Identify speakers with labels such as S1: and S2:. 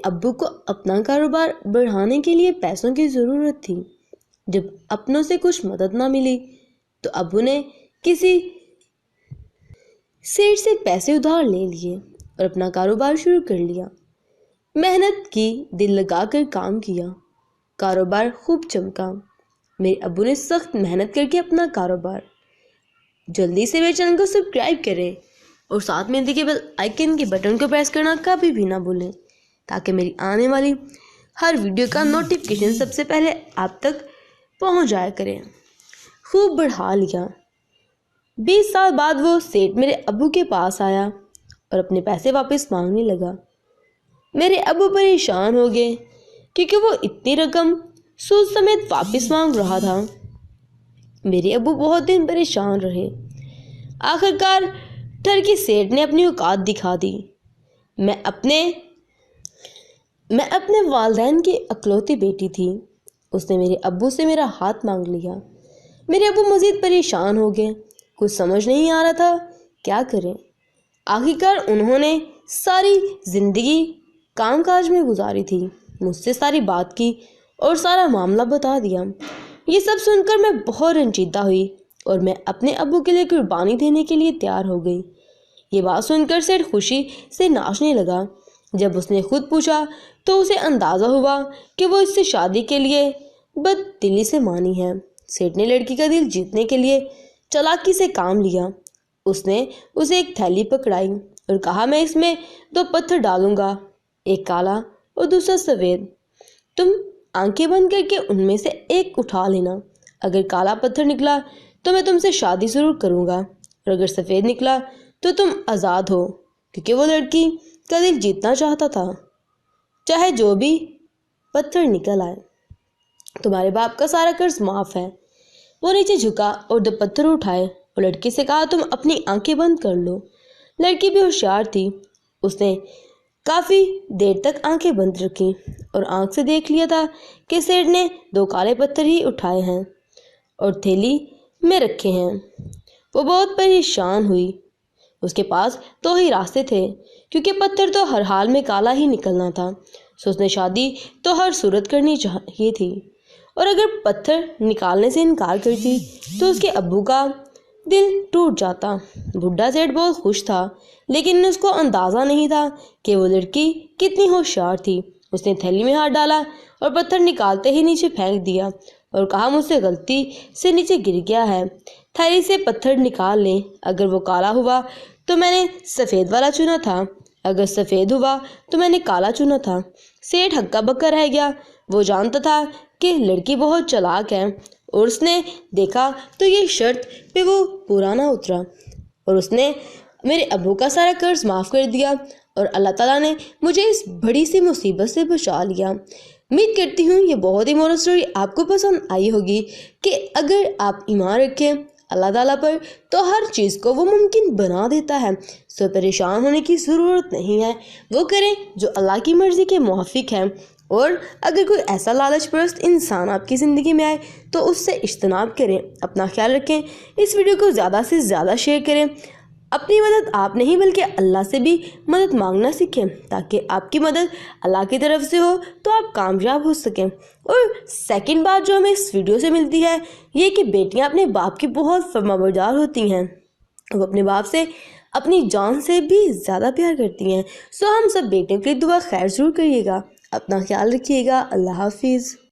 S1: ابو کو اپنا کاروبار بڑھانے کے لیے پیسوں کی ضرورت تھی۔ جب اپنوں سے کچھ مدد نہ ملی تو ابو نے کسی سیٹ سے پیسے ادھار لے لیے اور اپنا کاروبار شروع کر لیا۔ محنت کی، دل لگا کر کام کیا، کاروبار خوب چمکا۔ میرے ابو نے سخت محنت کر کے اپنا کاروبار۔ جلدی سے میرے چینل کو سبسکرائب کریں اور ساتھ میں دیکھے بیل آئیکن کے بٹن کو پریس کرنا کبھی بھی نہ بھولیں تاکہ میری آنے والی ہر ویڈیو کا نوٹیفیکیشن سب سے پہلے آپ تک پہنچ جایا کرے۔ خوب بڑھا لیا۔ 20 سال بعد وہ سیٹ میرے ابو کے پاس آیا اور اپنے پیسے واپس مانگنے لگا۔ میرے ابو پریشان ہو گئے کیونکہ وہ اتنی رقم سود سمیت واپس مانگ رہا تھا۔ میرے ابو بہت دن پریشان رہے۔ آخر کار ٹرکی سیٹ نے اپنی اوقات دکھا دی۔ میں اپنے والدین کی اکلوتی بیٹی تھی۔ اس نے میرے ابو سے میرا ہاتھ مانگ لیا۔ میرے ابو مزید پریشان ہو گئے۔ کچھ سمجھ نہیں آ رہا تھا کیا کریں۔ آخر کار انہوں نے ساری زندگی کام کاج میں گزاری تھی، مجھ سے ساری بات کی اور سارا معاملہ بتا دیا۔ یہ سب سن کر میں بہت رنجیدہ ہوئی اور میں اپنے ابو کے لیے قربانی دینے کے لیے تیار ہو گئی۔ یہ بات سن کر سیٹ خوشی سے ناچنے لگا۔ جب اس نے خود پوچھا تو اسے اندازہ ہوا کہ وہ اس سے شادی کے لیے بد دلی سے مانی ہے۔ سیٹ نے لڑکی کا دل جیتنے کے لیے چالاکی سے کام لیا۔ اس نے اسے ایک تھیلی پکڑائی اور کہا، میں اس میں 2 پتھر ڈالوں گا، ایک کالا اور دوسرا سفید۔ تم آنکھیں بند کر کے ان میں سے ایک اٹھا لینا۔ اگر کالا پتھر نکلا تو میں تم سے شادی ضرور کروں گا اور اگر سفید نکلا تو تم آزاد ہو، کیونکہ وہ لڑکی کا دل جیتنا چاہتا تھا، چاہے جو بھی پتھر نکل آئے۔ تمہارے باپ کا سارا قرض معاف ہے۔ وہ نیچے جھکا اور 2 پتھر اٹھائے اور لڑکی سے کہا، تم اپنی آنکھیں بند کر لو۔ لڑکی بھی ہوشیار تھی۔ اس نے کافی دیر تک آنکھیں بند رکھی اور آنکھ سے دیکھ لیا تھا کہ سیٹ نے 2 کالے پتھر ہی اٹھائے ہیں اور تھیلی میں رکھے ہیں۔ وہ بہت پریشان ہوئی۔ اس کے پاس 2 ہی راستے تھے کیونکہ پتھر تو ہر حال میں کالا ہی نکلنا تھا۔ سو اس نے شادی تو ہر صورت کرنی چاہیے تھی اور اگر پتھر نکالنے سے انکار کرتی تو اس کے ابو کا دل ٹوٹ جاتا۔ بڈھا سیٹ بہت خوش تھا لیکن اس کو اندازہ نہیں تھا کہ وہ لڑکی کتنی ہوشیار تھی۔ اس نے تھیلی میں ہاتھ ڈالا اور پتھر نکالتے ہی نیچے پھینک دیا اور کہا، مجھ سے غلطی سے نیچے گر گیا ہے۔ تھیلی سے پتھر نکال لیں۔ اگر وہ کالا ہوا تو میں نے سفید والا چنا تھا، اگر سفید ہوا تو میں نے کالا چنا تھا۔ سیٹ ہکا بکا رہ گیا۔ وہ جانتا تھا کہ لڑکی بہت چالاک ہے اور اس نے دیکھا تو یہ شرط پہ وہ پورا نہ اترا اور اس نے میرے ابو کا سارا قرض معاف کر دیا اور اللہ تعالیٰ نے مجھے اس بڑی سی مصیبت سے بچا لیا۔ امید کرتی ہوں یہ بہت ہی مورل سٹوری آپ کو پسند آئی ہوگی کہ اگر آپ ایمان رکھیں اللہ تعالیٰ پر تو ہر چیز کو وہ ممکن بنا دیتا ہے۔ سو پریشان ہونے کی ضرورت نہیں ہے، وہ کریں جو اللہ کی مرضی کے موافق ہے۔ اور اگر کوئی ایسا لالچ پرست انسان آپ کی زندگی میں آئے تو اس سے اجتناب کریں۔ اپنا خیال رکھیں۔ اس ویڈیو کو زیادہ سے زیادہ شیئر کریں۔ اپنی مدد آپ نہیں بلکہ اللہ سے بھی مدد مانگنا سیکھیں تاکہ آپ کی مدد اللہ کی طرف سے ہو تو آپ کامیاب ہو سکیں۔ اور سیکنڈ بات جو ہمیں اس ویڈیو سے ملتی ہے یہ کہ بیٹیاں اپنے باپ کی بہت فرمانبردار ہوتی ہیں، وہ اپنے باپ سے اپنی جان سے بھی زیادہ پیار کرتی ہیں۔ سو ہم سب بیٹیوں کے لیے دعا خیر ضرور کریے گا۔ اپنا خیال رکھیے گا۔ اللہ حافظ۔